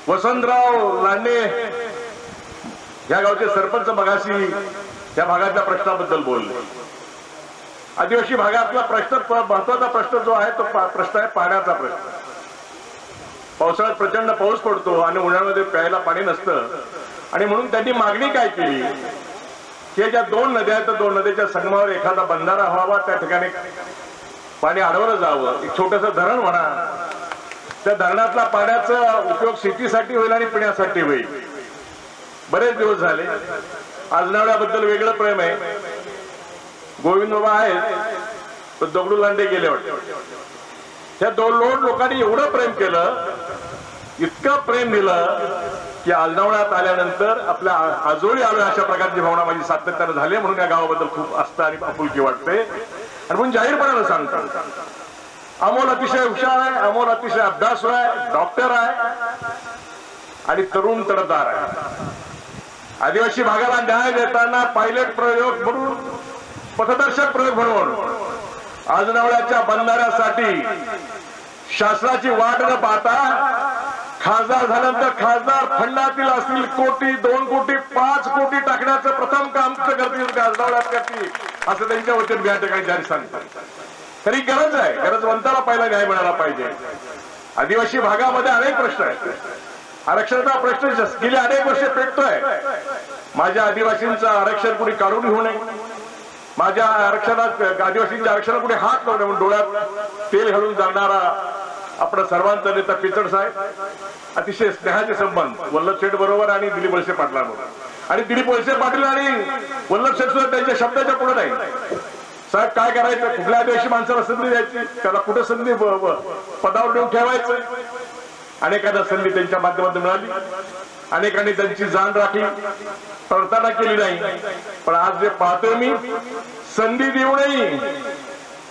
वसंतराव लांडे या गावचे सरपंच मगाशी या भागाच्या प्रश्नाबद्दल बोलले। आदिवासी भागातला प्रश्न महत्वाचा प्रश्न जो आहे तो प्रश्न आहे पाण्याचा प्रश्न। पावसाळ्यात प्रचंड पाऊस पडतो आणि उन्हाळ्यामध्ये प्यायला पाणी नसतं आणि म्हणून त्यांनी मागणी काय केली की ज्या दोन नद्या आहेत दोन नद्याच्या संगमावर एखादा बंधारा व्हावा, त्या ठिकाणी पाणी अडवलं जावं, एक छोटंसं धरण म्हणा, त्या धरणातला पाण्याचा उपयोग शेतीसाठी होईल आणि पिण्यासाठी होईल। बरेच दिवस झाले आजनावळ्याबद्दल वेगळं प्रेम आहे, गोविंद बाबा आहेत तर दगडू लांडे गेले वाटते। त्या दोन लोकांनी एवढं प्रेम केलं, इतकं प्रेम दिलं की आजनावळ्यात आल्यानंतर आपल्या आजोळी आलो अशा प्रकारची भावना माझी सातत्याने झाली। म्हणून या गावाबद्दल खूप आस्था आणि आपुलकी वाटते आणि म्हणून जाहीरपणाने सांगतो अमोल अतिशय हुशार आहे, अमोल अतिशय अभ्यासू आहे, डॉक्टर आहे आणि तरुण तडफदार आहे। आदिवासी भागाला न्याय देताना पायलट प्रयोग म्हणून, पथदर्शक प्रयोग म्हणून आजनावळ्याच्या बंधाऱ्यासाठी शासनाची वाट न पाहता खासदार झाल्यानंतर खासदार फंडातील असतील कोटी, 2 कोटी, 5 कोटी टाकण्याचं प्रथम काम करतील, आजनावळ्यात करतील असं त्यांच्या वतीने या ठिकाणी जाहीर सांगतात। तरी गरज आहे, गरजवंताला पहिला न्याय मिळाला पाहिजे। आदिवासी भागामध्ये अनेक प्रश्न आहेत, आरक्षणाचा प्रश्न गेले अनेक वर्ष पेटतोय। माझ्या आदिवासींचं आरक्षण कुणी काढून घेऊ नये, माझ्या आरक्षणात आदिवासींच्या आरक्षणाला कुणी हात लावू नये म्हणून डोळ्यात तेल घालून जाणारा आपला सर्वांचा नेता पिचड साहेब, अतिशय स्नेहाचे संबंध वल्लभ शेठ बरोबर आणि दिलीप वळसे पाटलांबरोबर, आणि दिलीप वळसे पाटील आणि वल्लभ शेठ सुद्धा त्यांच्या शब्दाच्या पुढे नाही। साहेब काय करायचं, कुठल्या आदिवासी माणसाला संधी द्यायची, त्याला कुठे संधी पदावर देऊन ठेवायचं। अनेकांना संधी त्यांच्या माध्यमातून मिळाली, अनेकांनी त्यांची जाण राखली, प्रतारणा केली नाही। पण आज जे पाहतोय मी, संधी देऊनही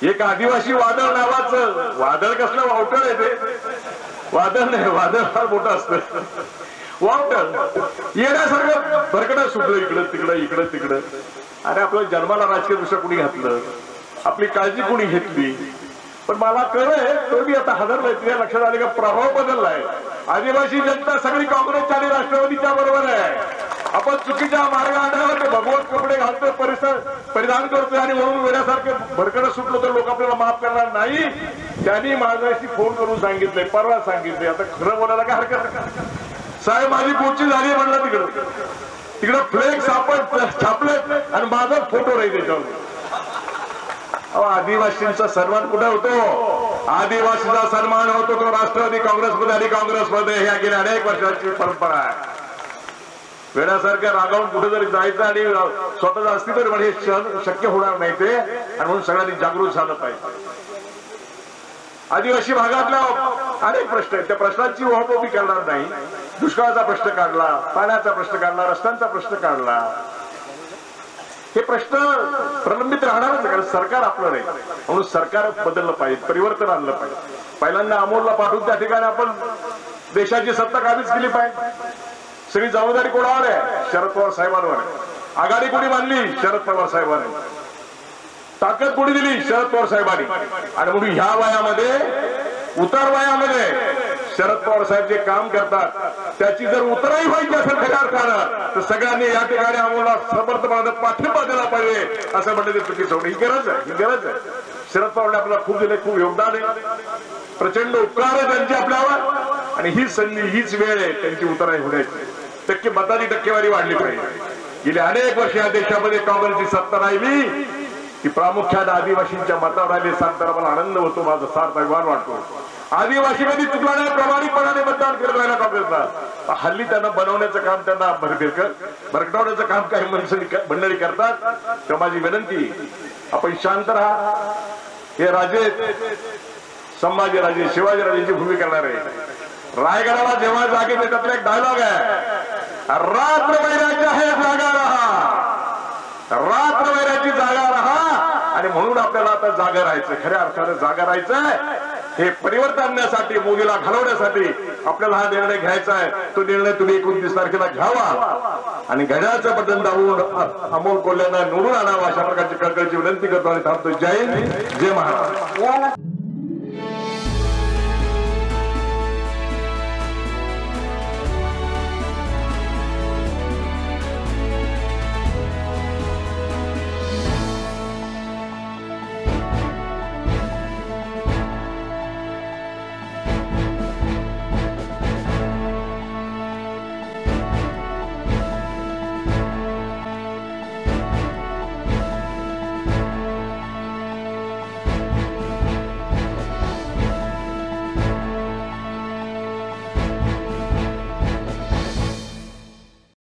एक आदिवासी वादळ नावाचं, वादळ कसलं वावटळ आहे ते, वादळ नाही, वादळ फार मोठं असतं, वावटळ येण्यासारखं भरकटं सुटलं इकडं तिकडं इकडं तिकडं। अरे आपल्या जन्माला राजकीय दृष्ट्या कुणी घातलं, आपली काळजी कुणी घेतली, पण मला कळलंय तो मी आता हजरलोय, तुझ्या लक्षात आले का प्रभाव बदललाय। आदिवासी जनता सगळी काँग्रेसच्या आणि राष्ट्रवादीच्या बरोबर आहे। आपण चुकीच्या मार्गावर भगवत कपडे घालतोय, परिधान करतोय आणि म्हणून वेळासारखे भरकडं सुटलो तर लोक आपल्याला माफ करणार नाही। त्यांनी माझ्याशी फोन करून सांगितलंय, परवा सांगितलंय, आता खरं बोलायला काय हरकत नाही। साहेब माझी पोची झाली म्हणलं, तिकडं फ्लेक्स छापले आणि माझा फोटो राहील त्याच्यावर। आदिवासींचा सन्मान कुठे होतो, आदिवासीचा सन्मान होतो तो राष्ट्रवादी काँग्रेसमध्ये आणि काँग्रेसमध्ये, ह्या गेल्या अनेक वर्षांची परंपरा आहे। वेळासारख्या रागावून कुठे जरी जायचं आणि स्वतःच अस्तित्व म्हणजे शक्य होणार नाही ते, आणि म्हणून सगळ्यांनी जागृत झालं पाहिजे। आदिवासी भागातल्या अनेक प्रश्न आहेत, त्या प्रश्नांची ओहापोही करणार नाही। दुष्काळाचा प्रश्न काढला, पाण्याचा प्रश्न काढला, रस्त्यांचा प्रश्न काढला, हे प्रश्न प्रलंबित राहणारच, कारण सरकार आपलं नाही, म्हणून सरकार बदललं पाहिजे, परिवर्तन आणलं पाहिजे। पहिल्यांदा अमोलला पाठवून त्या ठिकाणी आपण देशाची सत्ता काबीज केली पाहिजे। सगळी जबाबदारी कोणावर आहे, शरद पवार साहेबांवर आहे। आघाडी कोणी बांधली, शरद पवार साहेबांनी। ताकद कोणी दिली, शरद पवार साहेबांनी। आणि म्हणून ह्या वयामध्ये, उतार वयामध्ये शरद पवार साहेब जे काम करतात त्याची जर उतराई व्हायची असेल खऱ्या अर्थानं, तर सगळ्यांनी या ठिकाणी आम्हाला समर्थपणाने पाठिंबा दिला पाहिजे असं म्हणलं ते चुकीचं होतं। ही गरज आहे, ही गरज आहे। शरद पवारने आपल्याला खूप दिले, खूप योगदान आहे, प्रचंड उपकार आहे त्यांचे आपल्यावर, आणि ही संधी, हीच वेळ आहे त्यांची उतराई होण्याची। मताची टक्केवारी वाढली पाहिजे। गेले अनेक वर्ष या देशामध्ये काँग्रेसची सत्ता राहिली, ती प्रामुख्याने आदिवासींच्या मतावर राहिली, सांगताना मला आनंद होतो, माझा सार्थ अभिमान वाटतो। आदिवासी कधी चुकला नाही, प्रामाणिकपणाने मतदान केलं पाहिजे काँग्रेसला। हल्ली त्यांना बनवण्याचं काम, त्यांना भरकटवण्याचं काम काही मंडळी करतात, तेव्हा माझी विनंती, आपण शांत राहा। हे राजे, संभाजीराजे, शिवाजीराजेंची भूमिका करणार आहे। रायगडाला जेव्हा जागे त्यातला एक डायलॉग आहे, रात्र वैराची आहे जागा रहा, रात्र वैराची जागा रहा। आणि म्हणून आपल्याला आता जागा राहायचं, खऱ्या अर्थाने जागा राहायचंय। हे परिवर्तन आणण्यासाठी, मोदीला घालवण्यासाठी आपल्याला हा निर्णय घ्यायचा आहे। तो निर्णय तुम्ही 29 तारखेला घ्यावा आणि घड्याळाचं बटन दाबून अमोल कोल्हेंना निवडून आणावं अशा प्रकारची कळकळीची विनंती करतो आणि थांबतो। जय हिंद, जय महाराष्ट्र।